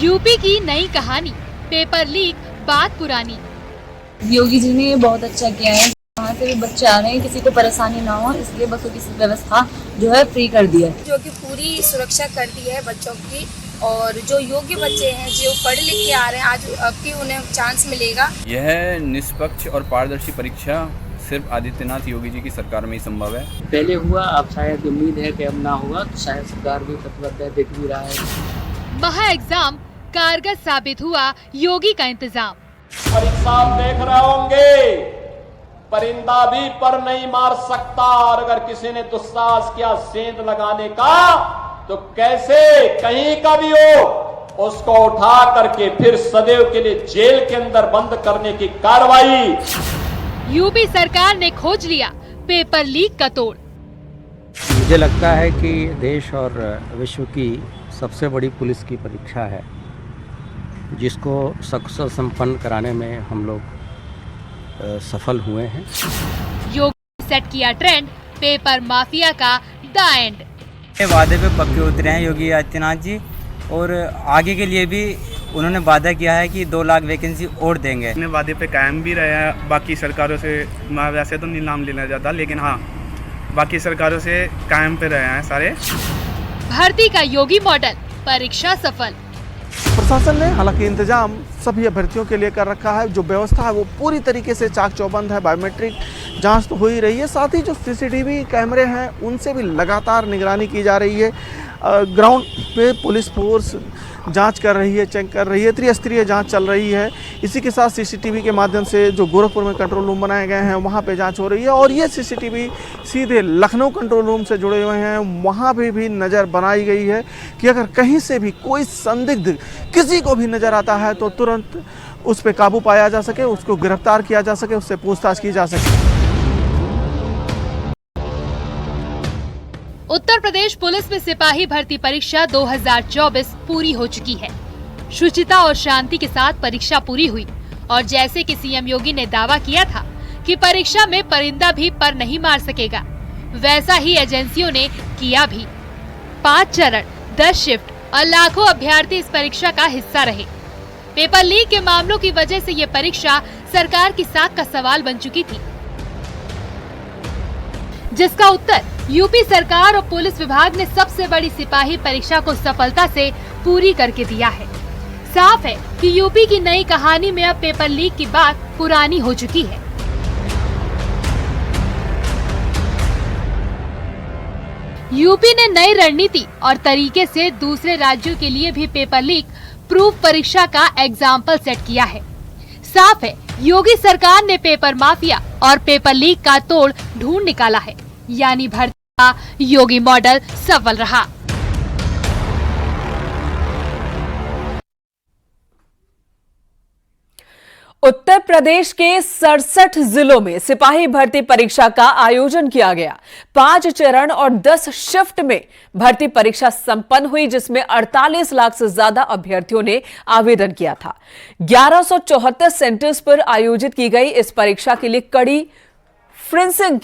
UP की नई कहानी, पेपर लीक बात पुरानी। योगी जी ने ये बहुत अच्छा किया है। वहाँ से भी बच्चे आ रहे हैं, किसी को परेशानी ना हो, इसलिए बसों की व्यवस्था जो है फ्री कर दी है, जो कि पूरी सुरक्षा कर दी है बच्चों की। और जो योग्य बच्चे हैं, जो पढ़ लिख के आ रहे हैं, आज अब की उन्हें चांस मिलेगा। यह निष्पक्ष और पारदर्शी परीक्षा सिर्फ आदित्यनाथ योगी जी की सरकार में ही संभव है। पहले हुआ, अब शायद उम्मीद है कि अब ना होगा, तो शायद सरकार भी प्रतिबद्ध है, दिख भी रहा है। महा एग्जाम कारगर साबित हुआ योगी का इंतजाम। परीक्षा देख रहे होंगे, परिंदा भी पर नहीं मार सकता, और अगर किसी ने दुस्साहस किया सेंध लगाने का, तो कैसे कहीं का भी हो, उसको उठा करके फिर सदैव के लिए जेल के अंदर बंद करने की कार्रवाई। यूपी सरकार ने खोज लिया पेपर लीक का तोड़। मुझे लगता है कि देश और विश्व की सबसे बड़ी पुलिस की परीक्षा है, जिसको सकुशल संपन्न कराने में हम लोग सफल हुए हैं। योगी सेट किया ट्रेंड, पेपर माफिया का द एंड। वादे पे पक्के उतरे हैं योगी आदित्यनाथ जी, और आगे के लिए भी उन्होंने वादा किया है कि 2 लाख वैकेंसी और देंगे। अपने वादे पे कायम भी रहे हैं। बाकी सरकारों से मैं वैसे तो नहीं नाम लेना चाहता, लेकिन हाँ, बाकी सरकारों से कायम पे रहे हैं सारे। भर्ती का योगी मॉडल, परीक्षा सफल। प्रशासन ने हालांकि इंतजाम सभी अभ्यर्थियों के लिए कर रखा है। जो व्यवस्था है वो पूरी तरीके से चाक चौबंद है। बायोमेट्रिक जांच तो हो ही रही है, साथ ही जो सीसीटीवी कैमरे हैं उनसे भी लगातार निगरानी की जा रही है। ग्राउंड पे पुलिस फोर्स जांच कर रही है, चेक कर रही है, त्रिस्तरीय जांच चल रही है। इसी के साथ सीसीटीवी के माध्यम से जो गोरखपुर में कंट्रोल रूम बनाए गए हैं वहाँ पे जांच हो रही है, और ये सीसीटीवी सीधे लखनऊ कंट्रोल रूम से जुड़े हुए हैं। वहाँ पे भी नज़र बनाई गई है कि अगर कहीं से भी कोई संदिग्ध किसी को भी नज़र आता है तो तुरंत उस पर काबू पाया जा सके, उसको गिरफ्तार किया जा सके, उससे पूछताछ की जा सके। उत्तर प्रदेश पुलिस में सिपाही भर्ती परीक्षा 2024 पूरी हो चुकी है। शुचिता और शांति के साथ परीक्षा पूरी हुई, और जैसे कि सीएम योगी ने दावा किया था कि परीक्षा में परिंदा भी पर नहीं मार सकेगा, वैसा ही एजेंसियों ने किया भी। 5 चरण, 10 शिफ्ट और लाखों अभ्यर्थी इस परीक्षा का हिस्सा रहे। पेपर लीक के मामलों की वजह से ये परीक्षा सरकार की साख का सवाल बन चुकी थी, जिसका उत्तर यूपी सरकार और पुलिस विभाग ने सबसे बड़ी सिपाही परीक्षा को सफलता से पूरी करके दिया है। साफ है कि यूपी की नई कहानी में अब पेपर लीक की बात पुरानी हो चुकी है। यूपी ने नई रणनीति और तरीके से दूसरे राज्यों के लिए भी पेपर लीक प्रूफ परीक्षा का एग्जाम्पल सेट किया है। साफ है, योगी सरकार ने पेपर माफिया और पेपर लीक का तोड़ ढूंढ निकाला है, यानी भर्ती का योगी मॉडल सफल रहा। उत्तर प्रदेश के 67 जिलों में सिपाही भर्ती परीक्षा का आयोजन किया गया। 5 चरण और 10 शिफ्ट में भर्ती परीक्षा संपन्न हुई, जिसमें 48 लाख से ज्यादा अभ्यर्थियों ने आवेदन किया था। 1174 सेंटर्स पर आयोजित की गई इस परीक्षा के लिए कड़ी फ्रिक्सिंग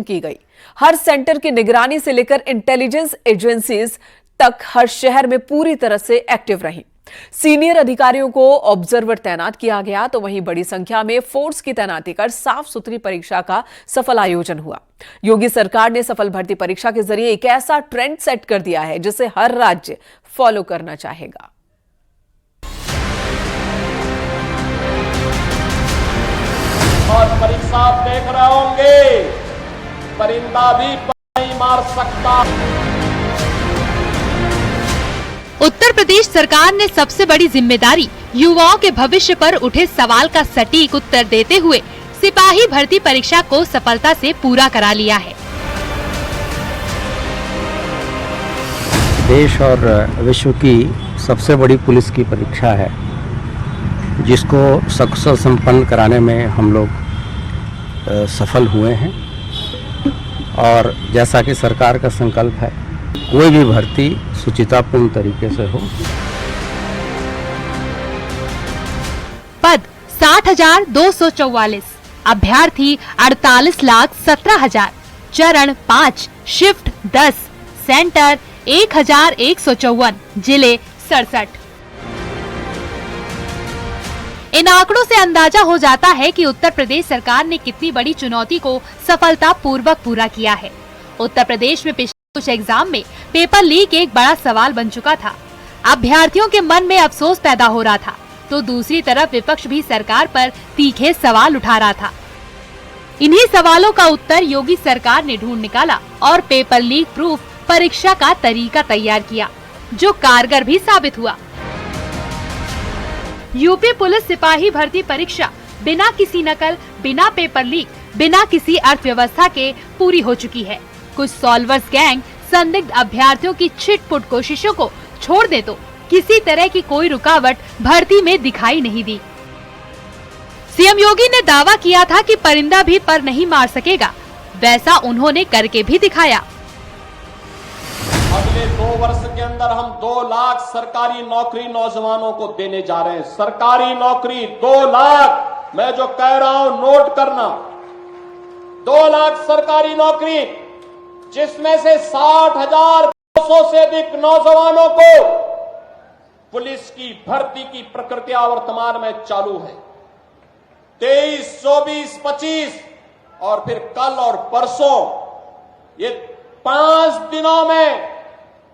की गई। हर सेंटर की निगरानी से लेकर इंटेलिजेंस एजेंसीज तक हर शहर में पूरी तरह से एक्टिव रही। सीनियर अधिकारियों को ऑब्जर्वर तैनात किया गया, तो वहीं बड़ी संख्या में फोर्स की तैनाती कर साफ सुथरी परीक्षा का सफल आयोजन हुआ। योगी सरकार ने सफल भर्ती परीक्षा के जरिए एक ऐसा ट्रेंड सेट कर दिया है जिसे हर राज्य फॉलो करना चाहेगा। और परीक्षा आप देख रहे होंगे, परिंदा भी पर नहीं मार सकता। उत्तर प्रदेश सरकार ने सबसे बड़ी जिम्मेदारी युवाओं के भविष्य पर उठे सवाल का सटीक उत्तर देते हुए सिपाही भर्ती परीक्षा को सफलता से पूरा करा लिया है। देश और विश्व की सबसे बड़ी पुलिस की परीक्षा है, जिसको सकुशल संपन्न कराने में हम लोग सफल हुए हैं। और जैसा कि सरकार का संकल्प है, कोई भी भर्ती सुचितापूर्ण तरीके से हो। पद 60,244, अभ्यर्थी 48,17,000, चरण 5, शिफ्ट 10, सेंटर 1,154, जिले 67। इन आंकड़ों से अंदाजा हो जाता है कि उत्तर प्रदेश सरकार ने कितनी बड़ी चुनौती को सफलतापूर्वक पूरा किया है। उत्तर प्रदेश में पिछले कुछ एग्जाम में पेपर लीक एक बड़ा सवाल बन चुका था। अभ्यर्थियों के मन में अफसोस पैदा हो रहा था, तो दूसरी तरफ विपक्ष भी सरकार पर तीखे सवाल उठा रहा था। इन्हीं सवालों का उत्तर योगी सरकार ने ढूंढ निकाला और पेपर लीक प्रूफ परीक्षा का तरीका तैयार किया, जो कारगर भी साबित हुआ। यूपी पुलिस सिपाही भर्ती परीक्षा बिना किसी नकल, बिना पेपर लीक, बिना किसी अर्थव्यवस्था के पूरी हो चुकी है। कुछ सॉल्वर्स गैंग संदिग्ध अभ्यर्थियों की छिटपुट कोशिशों को छोड़ दे तो किसी तरह की कोई रुकावट भर्ती में दिखाई नहीं दी। सीएम योगी ने दावा किया था कि परिंदा भी पर नहीं मार सकेगा, वैसा उन्होंने करके भी दिखाया। अगले 2 वर्ष के अंदर हम 2 लाख सरकारी नौकरी नौजवानों को देने जा रहे हैं। सरकारी नौकरी 2 लाख, मैं जो कह रहा हूं नोट करना, 2 लाख सरकारी नौकरी, जिसमें से 60,200 से अधिक नौजवानों को पुलिस की भर्ती की प्रक्रिया वर्तमान में चालू है। 23, 24, 25 और फिर कल और परसों, ये 5 दिनों में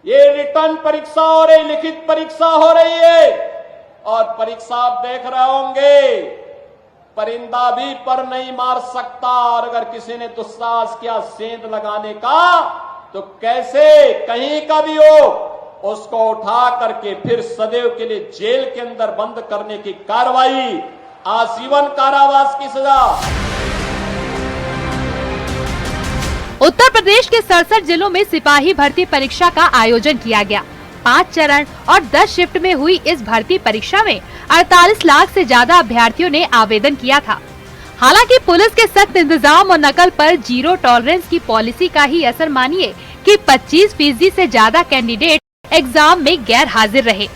ये रिटर्न परीक्षा हो रही, लिखित परीक्षा हो रही है। और परीक्षा आप देख रहे होंगे, परिंदा भी पर नहीं मार सकता, और अगर किसी ने दुस्साहस किया सेंध लगाने का, तो कैसे कहीं का भी हो उसको उठा करके फिर सदैव के लिए जेल के अंदर बंद करने की कार्रवाई, आजीवन कारावास की सजा। उत्तर प्रदेश के 67 जिलों में सिपाही भर्ती परीक्षा का आयोजन किया गया। 5 चरण और 10 शिफ्ट में हुई इस भर्ती परीक्षा में 48 लाख से ज्यादा अभ्यर्थियों ने आवेदन किया था। हालांकि पुलिस के सख्त इंतजाम और नकल पर जीरो टॉलरेंस की पॉलिसी का ही असर मानिए कि 25% से ज्यादा कैंडिडेट एग्जाम में गैर हाजिर रहे।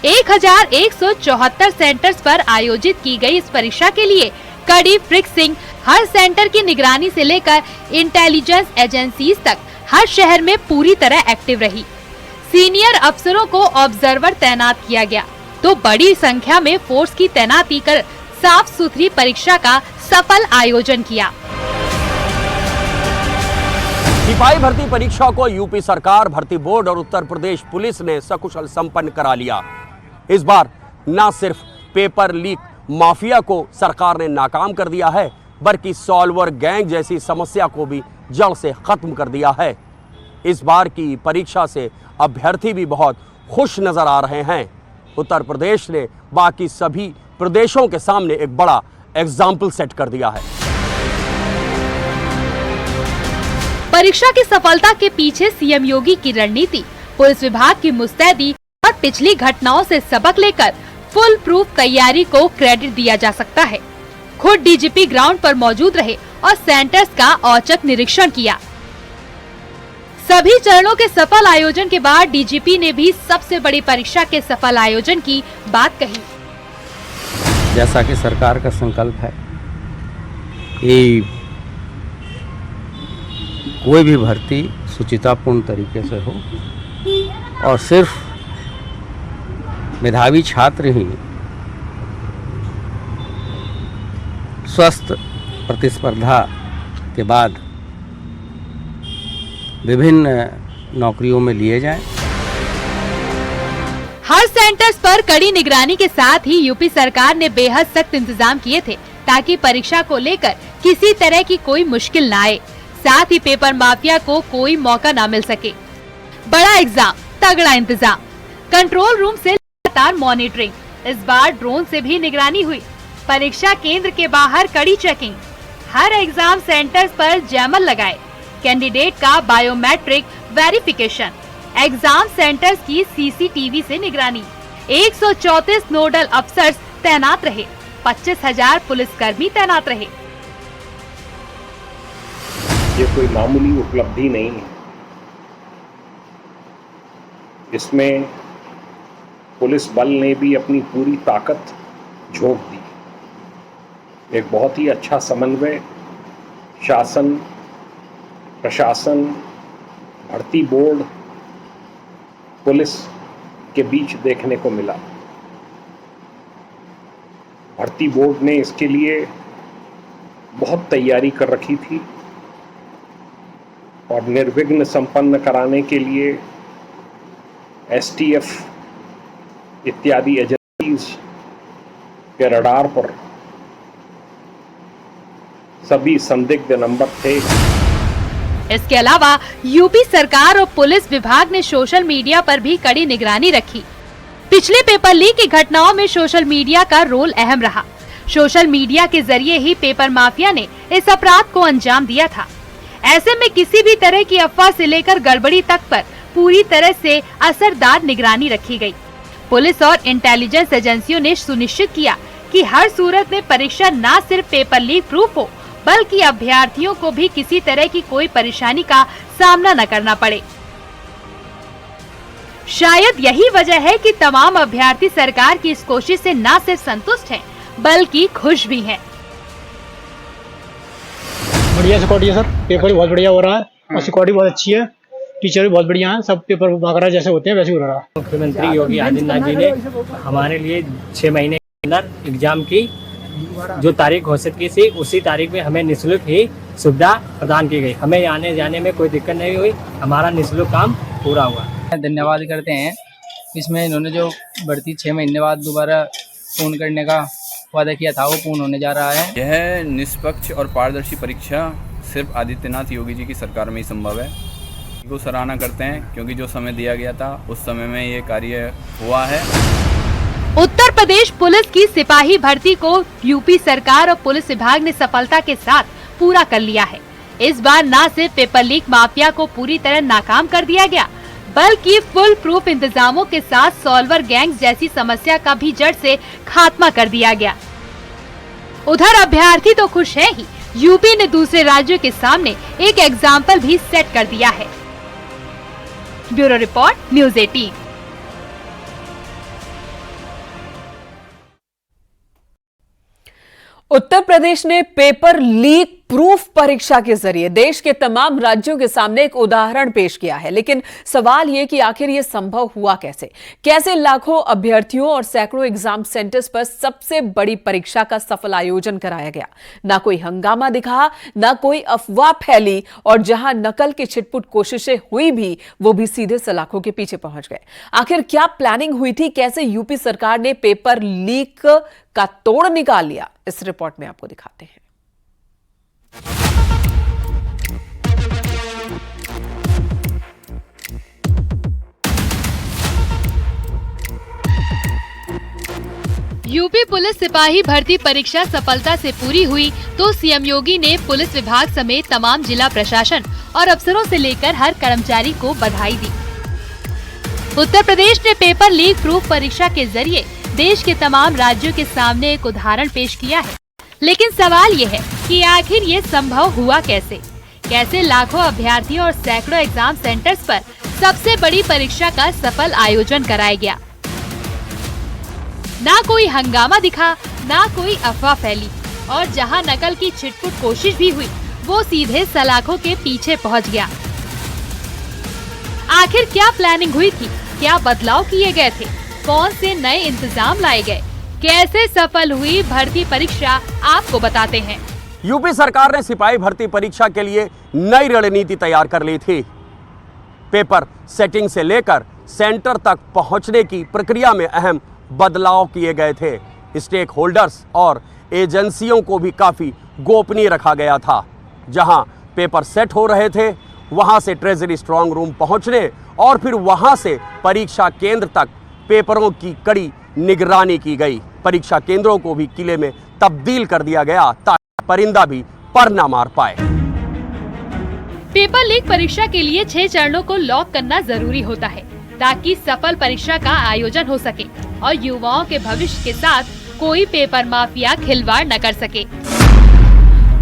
1174 सेंटर्स पर आयोजित की गई इस परीक्षा के लिए कड़ी फिक्सिंग, हर सेंटर की निगरानी से लेकर इंटेलिजेंस एजेंसीज तक हर शहर में पूरी तरह एक्टिव रही। सीनियर अफसरों को ऑब्जर्वर तैनात किया गया, तो बड़ी संख्या में फोर्स की तैनाती कर साफ सुथरी परीक्षा का सफल आयोजन किया। सिपाही भर्ती परीक्षा को यूपी सरकार, भर्ती बोर्ड और उत्तर प्रदेश पुलिस ने सकुशल संपन्न करा लिया। इस बार न सिर्फ पेपर लीक माफिया को सरकार ने नाकाम कर दिया है, बल्कि सॉल्वर गैंग जैसी समस्या को भी जड़ से खत्म कर दिया है। इस बार की परीक्षा से अभ्यर्थी भी बहुत खुश नजर आ रहे हैं। उत्तर प्रदेश ने बाकी सभी प्रदेशों के सामने एक बड़ा एग्जाम्पल सेट कर दिया है। परीक्षा की सफलता के पीछे सीएम योगी की रणनीति, पुलिस विभाग की मुस्तैदी और पिछली घटनाओं से सबक लेकर फुल प्रूफ तैयारी को क्रेडिट दिया जा सकता है। खुद डीजीपी ग्राउंड पर मौजूद रहे और सेंटर्स का औचक निरीक्षण किया। सभी चरणों के सफल आयोजन के बाद डीजीपी ने भी सबसे बड़ी परीक्षा के सफल आयोजन की बात कही। जैसा कि सरकार का संकल्प है कि कोई भी भर्ती सुचितापूर्ण तरीके से हो और सिर्फ मेधावी छात्र ही स्वस्थ प्रतिस्पर्धा के बाद विभिन्न नौकरियों में लिए जाएं। हर सेंटर्स पर कड़ी निगरानी के साथ ही यूपी सरकार ने बेहद सख्त इंतजाम किए थे ताकि परीक्षा को लेकर किसी तरह की कोई मुश्किल न आए, साथ ही पेपर माफिया को कोई मौका न मिल सके। बड़ा एग्जाम, तगड़ा इंतजाम, कंट्रोल रूम से लगातार मॉनिटरिंग, इस बार ड्रोन से भी निगरानी हुई। परीक्षा केंद्र के बाहर कड़ी चेकिंग, हर एग्जाम सेंटर्स पर जैमर लगाए, कैंडिडेट का बायोमेट्रिक वेरिफिकेशन, एग्जाम सेंटर्स की सीसीटीवी से निगरानी, 134 नोडल अफसर्स तैनात रहे, 25,000 पुलिसकर्मी तैनात रहे। ये कोई मामूली उपलब्धि नहीं है। इसमें पुलिस बल ने भी अपनी पूरी ताकत झोंक दी। एक बहुत ही अच्छा समन्वय शासन, प्रशासन, भर्ती बोर्ड, पुलिस के बीच देखने को मिला। भर्ती बोर्ड ने इसके लिए बहुत तैयारी कर रखी थी और निर्विघ्न संपन्न कराने के लिए एसटीएफ इत्यादि एजेंसीज के रडार पर सभी संदिग्ध नंबर थे। इसके अलावा यूपी सरकार और पुलिस विभाग ने सोशल मीडिया पर भी कड़ी निगरानी रखी। पिछले पेपर लीक की घटनाओं में सोशल मीडिया का रोल अहम रहा। सोशल मीडिया के जरिए ही पेपर माफिया ने इस अपराध को अंजाम दिया था। ऐसे में किसी भी तरह की अफवाह से लेकर गड़बड़ी तक पर पूरी तरह से असरदार निगरानी रखी गई। पुलिस और इंटेलिजेंस एजेंसियों ने सुनिश्चित किया कि हर सूरत में परीक्षा न सिर्फ पेपर लीक प्रूफ हो, बल्कि अभ्यर्थियों को भी किसी तरह की कोई परेशानी का सामना न करना पड़े। शायद यही वजह है कि तमाम अभ्यर्थी सरकार की इस कोशिश से न सिर्फ संतुष्ट हैं, बल्कि खुश भी हैं। बढ़िया सिक्योरिटी है सर, पेपर बहुत बढ़िया हो रहा है और सिक्योरिटी बहुत अच्छी है, टीचर भी बहुत बढ़िया हैं, सब पेपर वगैरह जैसे होते हैं वैसे हो रहा है। मुख्यमंत्री योगी आदित्यनाथ जी ने हमारे लिए 6 महीने के अंदर एग्जाम की जो तारीख घोषित की थी उसी तारीख में हमें निःशुल्क ही सुविधा प्रदान की गई। हमें आने जाने में कोई दिक्कत नहीं हुई, हमारा निःशुल्क काम पूरा हुआ। धन्यवाद करते हैं इसमें इन्होंने जो भर्ती 6 महीने बाद दोबारा पूर्ण करने का वादा किया था वो पूर्ण होने जा रहा है। यह निष्पक्ष और पारदर्शी परीक्षा सिर्फ आदित्यनाथ योगी जी की सरकार में ही संभव है। को सराहना करते हैं क्योंकि जो समय दिया गया था उस समय में ये कार्य हुआ है। उत्तर प्रदेश पुलिस की सिपाही भर्ती को यूपी सरकार और पुलिस विभाग ने सफलता के साथ पूरा कर लिया है। इस बार न सिर्फ पेपर लीक माफिया को पूरी तरह नाकाम कर दिया गया, बल्कि फुल प्रूफ इंतजामों के साथ सॉल्वर गैंग्स जैसी समस्या का भी जड़ से खात्मा कर दिया गया। उधर अभ्यर्थी तो खुश है ही, यूपी ने दूसरे राज्यों के सामने एक एग्जाम्पल भी सेट कर दिया है। Bureau report, news 18। Uttar Pradesh ने पेपर लीक प्रूफ परीक्षा के जरिए देश के तमाम राज्यों के सामने एक उदाहरण पेश किया है। लेकिन सवाल ये कि आखिर ये संभव हुआ कैसे? कैसे लाखों अभ्यर्थियों और सैकड़ों एग्जाम सेंटर्स पर सबसे बड़ी परीक्षा का सफल आयोजन कराया गया? ना कोई हंगामा दिखा, ना कोई अफवाह फैली, और जहां नकल की छिटपुट कोशिशें हुई भी, वो भी सीधे सलाखों के पीछे पहुंच गए। आखिर क्या प्लानिंग हुई थी? कैसे यूपी सरकार ने पेपर लीक का तोड़ निकाल लिया? इस रिपोर्ट में आपको दिखाते हैं। यूपी पुलिस सिपाही भर्ती परीक्षा सफलता से पूरी हुई तो सीएम योगी ने पुलिस विभाग समेत तमाम जिला प्रशासन और अफसरों से लेकर हर कर्मचारी को बधाई दी। उत्तर प्रदेश ने पेपर लीक प्रूफ परीक्षा के जरिए देश के तमाम राज्यों के सामने एक उदाहरण पेश किया है। लेकिन सवाल ये है कि आखिर ये संभव हुआ कैसे? कैसे लाखों अभ्यर्थियों और सैकड़ों एग्जाम सेंटर्स पर सबसे बड़ी परीक्षा का सफल आयोजन कराया गया? ना कोई हंगामा दिखा, ना कोई अफवाह फैली, और जहां नकल की छिटपुट कोशिश भी हुई, वो सीधे सलाखों के पीछे पहुंच गया। आखिर क्या प्लानिंग हुई थी? क्या बदलाव किए गए थे? कौन से नए इंतजाम लाए गए? कैसे सफल हुई भर्ती परीक्षा, आपको बताते हैं। यूपी सरकार ने सिपाही भर्ती परीक्षा के लिए नई रणनीति तैयार कर ली थी। पेपर सेटिंग से लेकर सेंटर तक पहुंचने की प्रक्रिया में अहम बदलाव किए गए थे। स्टेक होल्डर्स और एजेंसियों को भी काफ़ी गोपनीय रखा गया था। जहां पेपर सेट हो रहे थे, वहां से ट्रेजरी स्ट्रांग रूम पहुंचने और फिर वहां से परीक्षा केंद्र तक पेपरों की कड़ी निगरानी की गई। परीक्षा केंद्रों को भी किले में तब्दील कर दिया गया ताकि परिंदा भी पर न मार पाए। पेपर लीक परीक्षा के लिए 6 चरणों को लॉक करना जरूरी होता है ताकि सफल परीक्षा का आयोजन हो सके और युवाओं के भविष्य के साथ कोई पेपर माफिया खिलवाड़ न कर सके।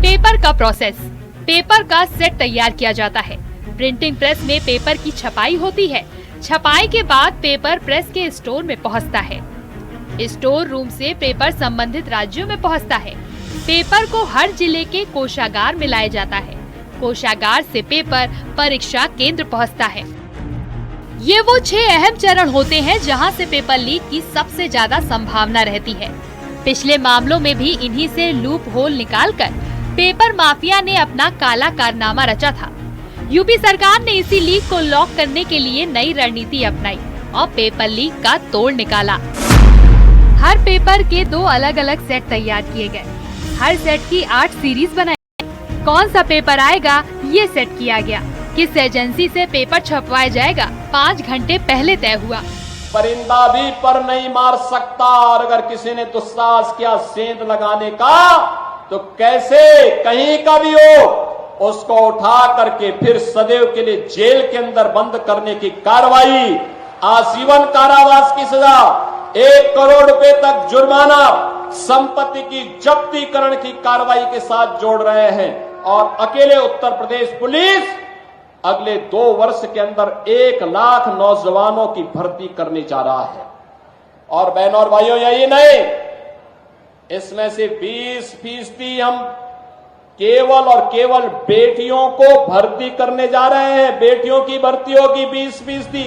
पेपर का प्रोसेस। पेपर का सेट तैयार किया जाता है। प्रिंटिंग प्रेस में पेपर की छपाई होती है। छपाई के बाद पेपर प्रेस के स्टोर में पहुंचता है। स्टोर रूम से पेपर संबंधित राज्यों में पहुंचता है। पेपर को हर जिले के कोषागार में लाया जाता है। कोषागार से पेपर परीक्षा केंद्र पहुंचता है। ये वो 6 अहम चरण होते हैं जहां से पेपर लीक की सबसे ज्यादा संभावना रहती है। पिछले मामलों में भी इन्हीं से लूप होल निकालकर पेपर माफिया ने अपना काला कारनामा रचा था। यूपी सरकार ने इसी लीक को लॉक करने के लिए नई रणनीति अपनाई और पेपर लीक का तोड़ निकाला। हर पेपर के 2 अलग अलग सेट तैयार किए गए। हर सेट की 8 सीरीज बनाई। कौन सा पेपर आएगा ये सेट किया गया। किस एजेंसी से पेपर छपवाया जाएगा 5 घंटे पहले तय हुआ। परिंदा भी पर नहीं मार सकता, और अगर किसी ने दुस्साहस किया सेंध लगाने का तो कैसे कहीं का भी हो उसको उठा करके फिर सदैव के लिए जेल के अंदर बंद करने की कार्रवाई, आजीवन कारावास की सजा, 1 करोड़ रुपए तक जुर्माना, संपत्ति की जब्तीकरण की कार्रवाई के साथ जोड़ रहे हैं। और अकेले उत्तर प्रदेश पुलिस अगले 2 वर्ष के अंदर 1 लाख नौजवानों की भर्ती करने जा रहा है। और बहनों और भाइयों, यही नहीं, इसमें से 20% हम केवल और केवल बेटियों को भर्ती करने जा रहे हैं। बेटियों की भर्ती होगी 20%।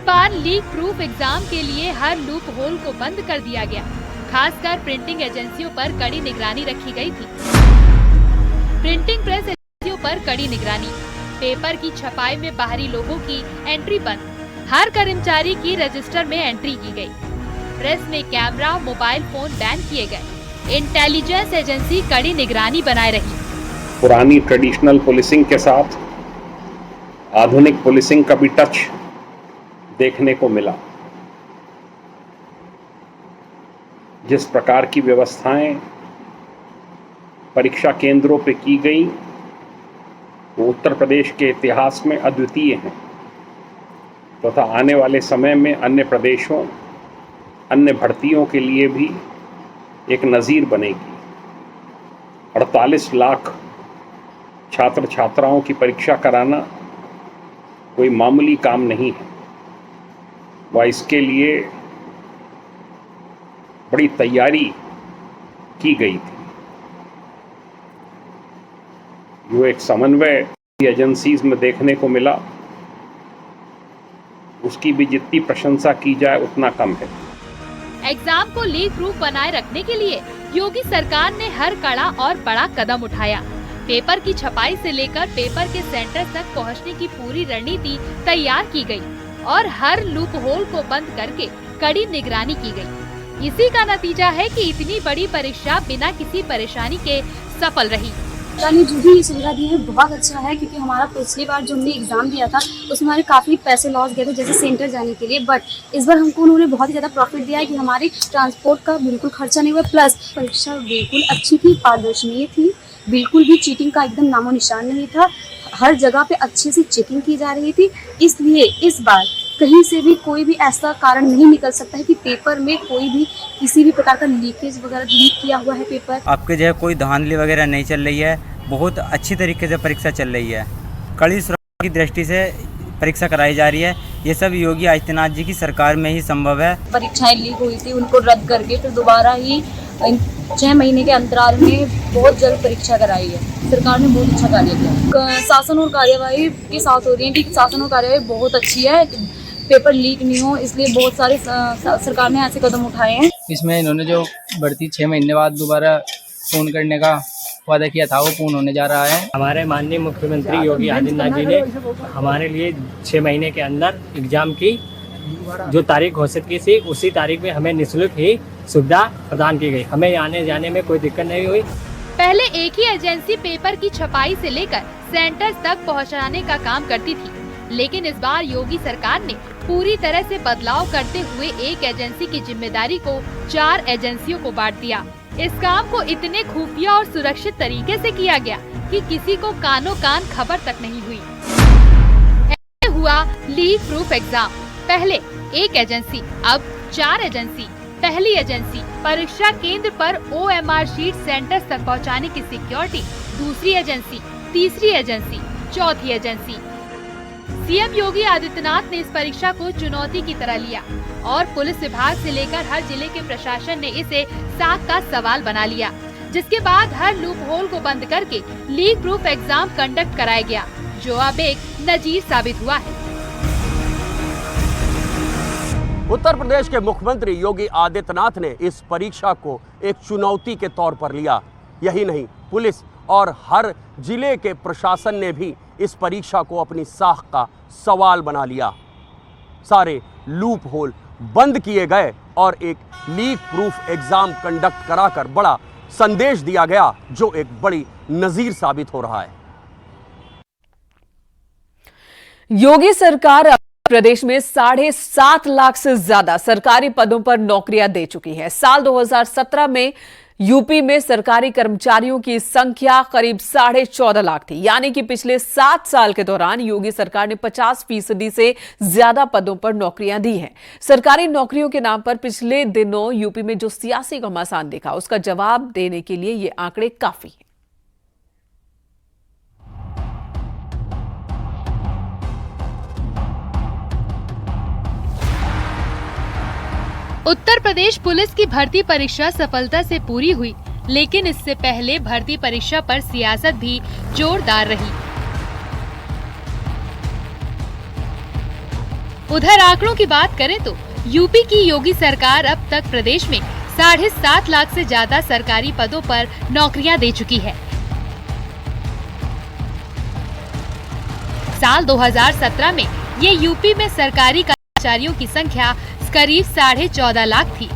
पान लीक प्रूफ एग्जाम के लिए हर लूप होल को बंद कर दिया गया। खासकर प्रिंटिंग एजेंसियों पर कड़ी निगरानी रखी गई थी। प्रिंटिंग प्रेस एजेंसियों पर कड़ी निगरानी। पेपर की छपाई में बाहरी लोगों की एंट्री बंद। हर कर्मचारी की रजिस्टर में एंट्री की गई। प्रेस में कैमरा, मोबाइल फोन बैन किए गए। इंटेलिजेंस एजेंसी कड़ी निगरानी बनाए रही। पुरानी ट्रेडिशनल पुलिसिंग के साथ आधुनिक पुलिसिंग का भी टच देखने को मिला। जिस प्रकार की व्यवस्थाएं परीक्षा केंद्रों पे की गई वो उत्तर प्रदेश के इतिहास में अद्वितीय हैं तथा आने वाले समय में अन्य प्रदेशों, अन्य भर्तियों के लिए भी एक नज़ीर बनेगी। 48 लाख छात्र छात्राओं की परीक्षा कराना कोई मामूली काम नहीं है। वह इसके लिए बड़ी तैयारी की गई थी। जो एक समन्वय एजेंसीज में देखने को मिला उसकी भी जितनी प्रशंसा की जाए उतना कम है। एग्जाम को लीक प्रूफ बनाए रखने के लिए योगी सरकार ने हर कड़ा और बड़ा कदम उठाया। पेपर की छपाई से लेकर पेपर के सेंटर तक पहुंचने की पूरी रणनीति तैयार की गई और हर लूप होल को बंद करके कड़ी निगरानी की गई। इसी का नतीजा है कि इतनी बड़ी परीक्षा बिना किसी परेशानी के सफल रही। ने जो भी सुविधा दी है बहुत अच्छा है, क्योंकि हमारा पिछली बार जो हमने एग्जाम दिया था उसमें हमारे काफ़ी पैसे लॉस गए थे जैसे सेंटर जाने के लिए, बट इस बार हमको उन्होंने बहुत ही ज़्यादा प्रॉफिट दिया है कि हमारे ट्रांसपोर्ट का बिल्कुल खर्चा नहीं हुआ। प्लस परीक्षा बिल्कुल अच्छी थी, पारदर्शी थी, बिल्कुल भी चीटिंग का एकदम नामो निशान नहीं था। हर जगह पे अच्छे से चेकिंग की जा रही थी। इसलिए इस बार कहीं से भी कोई भी ऐसा कारण नहीं निकल सकता है कि पेपर में कोई भी किसी भी प्रकार का लीकेज वगैरह लीक किया हुआ है पेपर। आपके जो है कोई धांधली वगैरह नहीं चल रही है। बहुत अच्छी तरीके से परीक्षा चल रही है। कड़ी सुरक्षा की दृष्टि से परीक्षा कराई जा रही है। ये सब योगी आदित्यनाथ जी की सरकार में ही संभव है। परीक्षाएं लीक हुई थी उनको रद्द करके फिर दोबारा ही 6 महीने के अंतराल में बहुत जल्द परीक्षा कराई है। सरकार ने बहुत अच्छा कार्य किया। शासन और कार्यवाही के साथ हो रही है कि शासन और कार्यवाही बहुत अच्छी है, पेपर लीक नहीं हो, इसलिए बहुत सारे सरकार ने ऐसे कदम उठाए हैं। इसमें इन्होंने जो बढ़ती 6 महीने बाद दोबारा पूर्ण करने का वादा किया था वो पूर्ण होने जा रहा है। हमारे माननीय मुख्यमंत्री योगी आदित्यनाथ जी ने हमारे लिए 6 महीने के अंदर एग्जाम की जो तारीख घोषित की थी उसी तारीख में हमें निःशुल्क ही सुविधा प्रदान की गई। हमें आने जाने में कोई दिक्कत नहीं हुई। पहले एक ही एजेंसी पेपर की छपाई से लेकर सेंटर्स तक पहुंचाने का काम करती थी, लेकिन इस बार योगी सरकार ने पूरी तरह से बदलाव करते हुए एक एजेंसी की जिम्मेदारी को 4 एजेंसियों को बांट दिया। इस काम को इतने खुफिया और सुरक्षित तरीके से किया गया कि किसी को कानो कान खबर तक नहीं हुई। ऐसे हुआ लीक प्रूफ एग्जाम। पहले एक एजेंसी, अब 4 एजेंसी। पहली एजेंसी परीक्षा केंद्र पर OMR शीट सेंटर तक पहुंचाने की सिक्योरिटी। दूसरी एजेंसी, तीसरी एजेंसी, चौथी एजेंसी। सीएम योगी आदित्यनाथ ने इस परीक्षा को चुनौती की तरह लिया और पुलिस विभाग से लेकर हर जिले के प्रशासन ने इसे साख का सवाल बना लिया, जिसके बाद हर लूप होल को बंद करके लीक प्रूफ एग्जाम कंडक्ट कराया गया, जो अब एक नजीर साबित हुआ है। उत्तर प्रदेश के मुख्यमंत्री योगी आदित्यनाथ ने इस परीक्षा को एक चुनौती के तौर पर लिया। यही नहीं, पुलिस और हर जिले के प्रशासन ने भी इस परीक्षा को अपनी साख का सवाल बना लिया। सारे लूप होल बंद किए गए और एक लीक प्रूफ एग्जाम कंडक्ट कराकर बड़ा संदेश दिया गया, जो एक बड़ी नजीर साबित हो रहा है। योगी सरकार प्रदेश में 7.5 लाख से ज्यादा सरकारी पदों पर नौकरियां दे चुकी है। साल 2017 में यूपी में सरकारी कर्मचारियों की संख्या करीब 14.5 लाख थी, यानी कि पिछले 7 साल के दौरान योगी सरकार ने 50% से ज्यादा पदों पर नौकरियां दी हैं। सरकारी नौकरियों के नाम पर पिछले दिनों यूपी में जो सियासी घमासान देखा, उसका जवाब देने के लिए ये आंकड़े काफी हैं। उत्तर प्रदेश पुलिस की भर्ती परीक्षा सफलता से पूरी हुई, लेकिन इससे पहले भर्ती परीक्षा पर सियासत भी जोरदार रही। उधर आंकड़ों की बात करें तो यूपी की योगी सरकार अब तक प्रदेश में 7.5 लाख से ज्यादा सरकारी पदों पर नौकरियां दे चुकी है। साल 2017 में ये यूपी में सरकारी कर्मचारियों की संख्या करीब 14.5 लाख थी,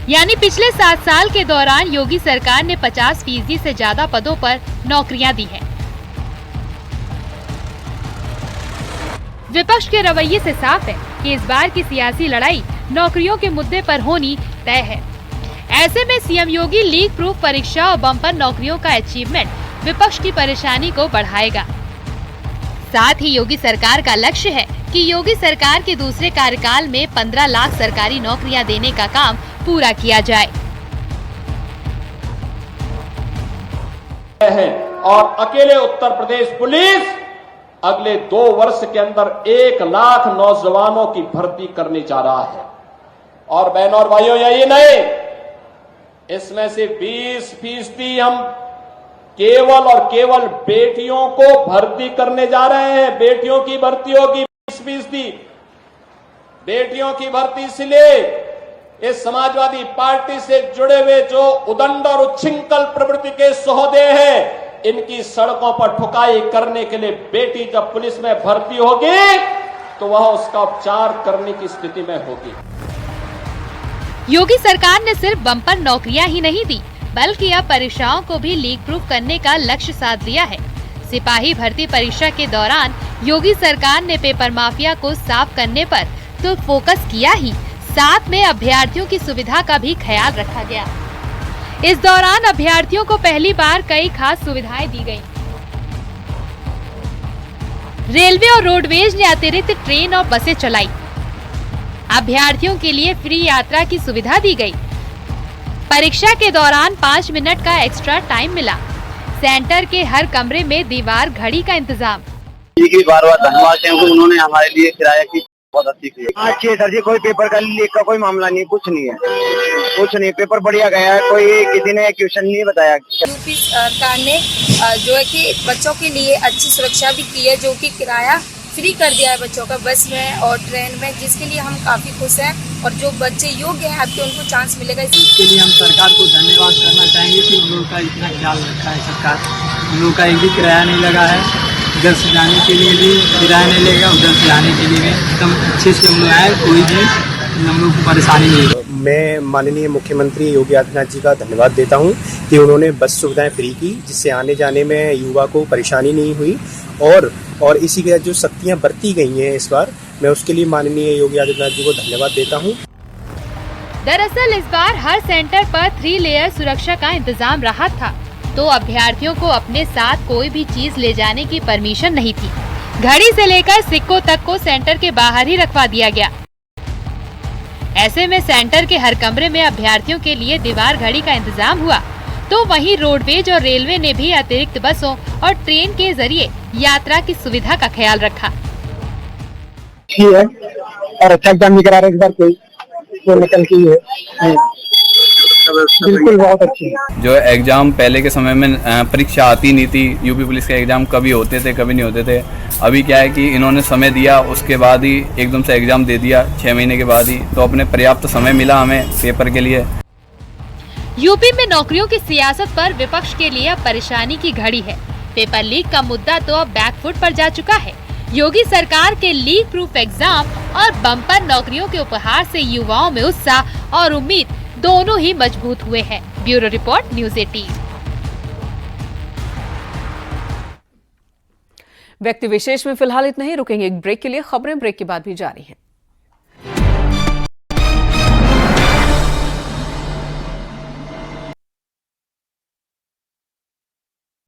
यानी पिछले 7 साल के दौरान योगी सरकार ने 50% से ज्यादा पदों पर नौकरियां दी हैं। विपक्ष के रवैये से साफ है कि इस बार की सियासी लड़ाई नौकरियों के मुद्दे पर होनी तय है। ऐसे में सीएम योगी लीक प्रूफ परीक्षा और बम्पर नौकरियों का अचीवमेंट विपक्ष की परेशानी को बढ़ाएगा। साथ ही योगी सरकार का लक्ष्य है कि योगी सरकार के दूसरे कार्यकाल में 15 लाख सरकारी नौकरियां देने का काम पूरा किया जाए। और अकेले उत्तर प्रदेश पुलिस अगले 2 वर्ष के अंदर 1 लाख नौजवानों की भर्ती करने जा रहा है। और बहनों और भाइयों, यही नहीं, इसमें से 20% हम केवल और केवल बेटियों को भर्ती करने जा रहे हैं। बेटियों की भर्ती होगी 20%। बेटियों की भर्ती इसलिए इस समाजवादी पार्टी से जुड़े हुए जो उदंड और उच्छृंखल प्रवृत्ति के सहोदय हैं, इनकी सड़कों पर ठुकाई करने के लिए बेटी जब पुलिस में भर्ती होगी तो वह उसका उपचार करने की स्थिति में होगी। योगी सरकार ने सिर्फ बम्पर नौकरियां ही नहीं दी, बल्कि अब परीक्षाओं को भी लीक प्रूफ करने का लक्ष्य साध लिया है। सिपाही भर्ती परीक्षा के दौरान योगी सरकार ने पेपर माफिया को साफ करने पर तो फोकस किया ही, साथ में अभ्यर्थियों की सुविधा का भी ख्याल रखा गया। इस दौरान अभ्यर्थियों को पहली बार कई खास सुविधाएं दी गयी। रेलवे और रोडवेज ने अतिरिक्त ट्रेन और बसें चलाई। अभ्यर्थियों के लिए फ्री यात्रा की सुविधा दी गई। परीक्षा के दौरान 5 मिनट का एक्स्ट्रा टाइम मिला। सेंटर के हर कमरे में दीवार घड़ी का इंतजाम। बार-बार धन्यवाद, क्योंकि उन्होंने हमारे लिए किराया की बहुत अच्छी की। अच्छी सर जी, कोई पेपर का लीक का कोई मामला नहीं, कुछ नहीं है, कुछ नहीं, पेपर बढ़िया गया है, कोई किसी ने क्वेश्चन नहीं बताया। यूपी सरकार ने जो है कि बच्चों के लिए अच्छी सुरक्षा भी की है, जो कि किराया फ्री कर दिया है बच्चों का बस में और ट्रेन में, जिसके लिए हम काफ़ी खुश हैं। और जो बच्चे योग्य हैं आपके उनको चांस मिलेगा। इसके लिए हम सरकार को धन्यवाद करना चाहेंगे कि उन लोगों का इतना ख्याल रखा है सरकार। उन लोगों का एक भी किराया नहीं लगा है, इधर से जाने के लिए भी किराया नहीं लेगा, उधर से जाने के लिए भी एकदम अच्छे से हम लोग आए, कोई भी हम लोग को परेशानी नहीं है। मैं माननीय मुख्यमंत्री योगी आदित्यनाथ जी का धन्यवाद देता हूं कि उन्होंने बस सुविधाएं फ्री की, जिससे आने जाने में युवा को परेशानी नहीं हुई। और इसी के जो सख्तियां बरती गई हैं इस बार, मैं उसके लिए माननीय योगी आदित्यनाथ जी को धन्यवाद देता हूं। दरअसल इस बार हर सेंटर पर 3 लेयर सुरक्षा का इंतजाम रहा था, तो अभ्यर्थियों को अपने साथ कोई भी चीज ले जाने की परमिशन नहीं थी। घड़ी से लेकर सिक्कों तक को सेंटर के बाहर ही रखवा दिया गया। ऐसे में सेंटर के हर कमरे में अभ्यर्थियों के लिए दीवार घड़ी का इंतजाम हुआ, तो वहीं रोडवेज और रेलवे ने भी अतिरिक्त बसों और ट्रेन के जरिए यात्रा की सुविधा का ख्याल रखा। ठीक है, और अच्छा एग्जाम भी करा रहे इस बार, कोई निकल की है। परीक्षा व्यवस्था? बिल्कुल बहुत अच्छी है। जो एग्ज़ाम पहले के समय में परीक्षा आती नहीं थी, यूपी पुलिस के एग्ज़ाम कभी होते थे कभी नहीं होते थे। अभी क्या है कि इन्होंने समय दिया, उसके बाद ही एकदम से एग्ज़ाम दे दिया 6 महीने के बाद ही, तो अपने पर्याप्त समय मिला हमें पेपर के लिए। यूपी में नौकरियों की सियासत पर विपक्ष के लिए अब परेशानी की घड़ी है। पेपर लीक का मुद्दा तो अब बैकफुट पर जा चुका है। योगी सरकार के लीक प्रूफ एग्जाम और बम्पर नौकरियों के उपहार से युवाओं में उत्साह और उम्मीद दोनों ही मजबूत हुए हैं। Bureau report, news 18। व्यक्ति विशेष में फिलहाल इतना ही। रुकेंगे एक ब्रेक के लिए। खबरें ब्रेक के बाद भी जारी हैं।